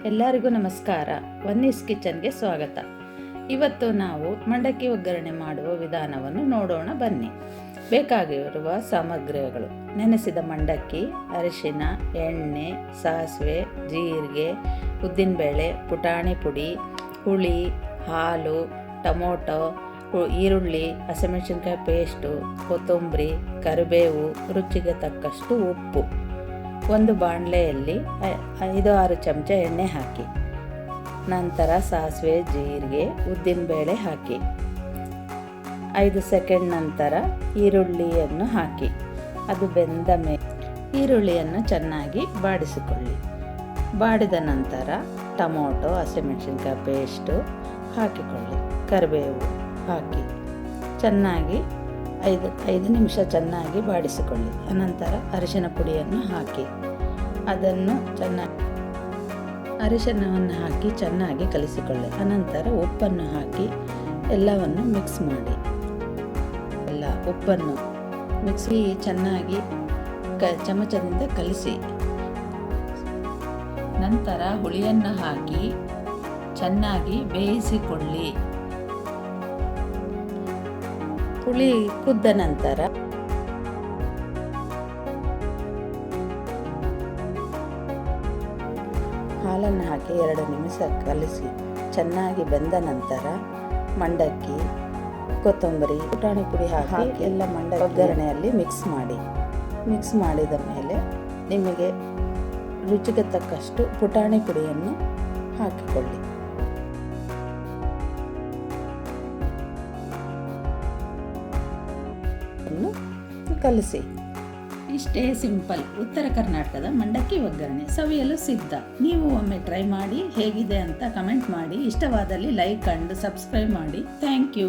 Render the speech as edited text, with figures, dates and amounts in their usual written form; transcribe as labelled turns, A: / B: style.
A: ಎಲ್ಲರಿಗೂ ನಮಸ್ಕಾರ. ವನ್ನೀಸ್ ಕಿಚನ್ಗೆ ಸ್ವಾಗತ. ಇವತ್ತು ನಾವು ಮಂಡಕ್ಕಿ ಒಗ್ಗರಣೆ ಮಾಡುವ ವಿಧಾನವನ್ನು ನೋಡೋಣ ಬನ್ನಿ. ಬೇಕಾಗಿರುವ ಸಾಮಗ್ರಿಗಳು: ನೆನೆಸಿದ ಮಂಡಕ್ಕಿ, ಅರಿಶಿನ, ಎಣ್ಣೆ, ಸಾಸಿವೆ, ಜೀರಿಗೆ, ಉದ್ದಿನಬೇಳೆ, ಪುಟಾಣಿ ಪುಡಿ, ಹುಳಿ, ಹಾಲು, ಟೊಮೊಟೊ, ಈರುಳ್ಳಿ, ಹಸಿಮೆಣಸಿನ್ಕಾಯಿ ಪೇಸ್ಟು, ಕೊತ್ತಂಬರಿ, ಕರಿಬೇವು, ರುಚಿಗೆ ತಕ್ಕಷ್ಟು ಉಪ್ಪು. ಒಂದು ಬಾಣಲೆಯಲ್ಲಿ 5-6 ಚಮಚ ಎಣ್ಣೆ ಹಾಕಿ, ನಂತರ ಸಾಸಿವೆ, ಜೀರಿಗೆ, ಉದ್ದಿನಬೇಳೆ ಹಾಕಿ 5 ಸೆಕೆಂಡ್ ನಂತರ ಈರುಳ್ಳಿಯನ್ನು ಹಾಕಿ, ಅದು ಬೆಂದ ಮೇಲೆ ಈರುಳ್ಳಿಯನ್ನು ಚೆನ್ನಾಗಿ ಬಾಡಿಸಿಕೊಳ್ಳಿ. ಬಾಡಿದ ನಂತರ ಟೊಮೊಟೊ, ಹಸಿಮೆಣಸಿನ್ಕಾಯಿ ಪೇಸ್ಟು ಹಾಕಿಕೊಳ್ಳಿ, ಕರಿಬೇವು ಹಾಕಿ ಚೆನ್ನಾಗಿ 5 ನಿಮಿಷ ಚೆನ್ನಾಗಿ ಬಾಡಿಸಿಕೊಳ್ಳಿ. ಅನಂತರ ಅರಿಶಿನ ಪುಡಿಯನ್ನು ಹಾಕಿ ಅರಿಶಿನವನ್ನು ಹಾಕಿ ಚೆನ್ನಾಗಿ ಕಲಿಸಿಕೊಳ್ಳಿ. ಅನಂತರ ಉಪ್ಪನ್ನು ಹಾಕಿ ಎಲ್ಲವನ್ನು ಮಿಕ್ಸ್ ಮಾಡಿ, ಉಪ್ಪನ್ನು ಮಿಕ್ಸಿ ಚೆನ್ನಾಗಿ ಚಮಚದಿಂದ ಕಲಿಸಿ. ನಂತರ ಹುಳಿಯನ್ನು ಹಾಕಿ ಚೆನ್ನಾಗಿ ಬೇಯಿಸಿಕೊಳ್ಳಿ. ಹುಳಿ ಕುದ್ದ ನಂತರ ಹಾಲನ್ನು ಹಾಕಿ 2 ನಿಮಿಷ ಕಲಿಸಿ ಚೆನ್ನಾಗಿ ಬೆಂದ ನಂತರ ಮಂಡಕ್ಕಿ, ಕೊತ್ತಂಬರಿ, ಪುಟಾಣಿ ಪುಡಿ ಹಾಕಿ ಎಲ್ಲ ಮಂಡಕ್ಕಿ ಒಗ್ಗರಣೆಯಲ್ಲಿ ಮಿಕ್ಸ್ ಮಾಡಿದ ಮೇಲೆ ನಿಮಗೆ ರುಚಿಗೆ ತಕ್ಕಷ್ಟು ಪುಟಾಣಿ ಪುಡಿಯನ್ನು ಹಾಕಿಕೊಳ್ಳಿ. ಕಲಿಸಿ. ಇಷ್ಟೇ ಸಿಂಪಲ್ ಉತ್ತರ ಕರ್ನಾಟಕದ ಮಂಡಕ್ಕಿ ಒಗ್ಗರಣೆ ಸವಿಯಲು ಸಿದ್ಧ. ನೀವು ಒಮ್ಮೆ ಟ್ರೈ ಮಾಡಿ ಹೇಗಿದೆ ಅಂತ ಕಮೆಂಟ್ ಮಾಡಿ. ಇಷ್ಟವಾದಲ್ಲಿ ಲೈಕ್ ಅಂಡ್ ಸಬ್ಸ್ಕ್ರೈಬ್ ಮಾಡಿ. Thank you.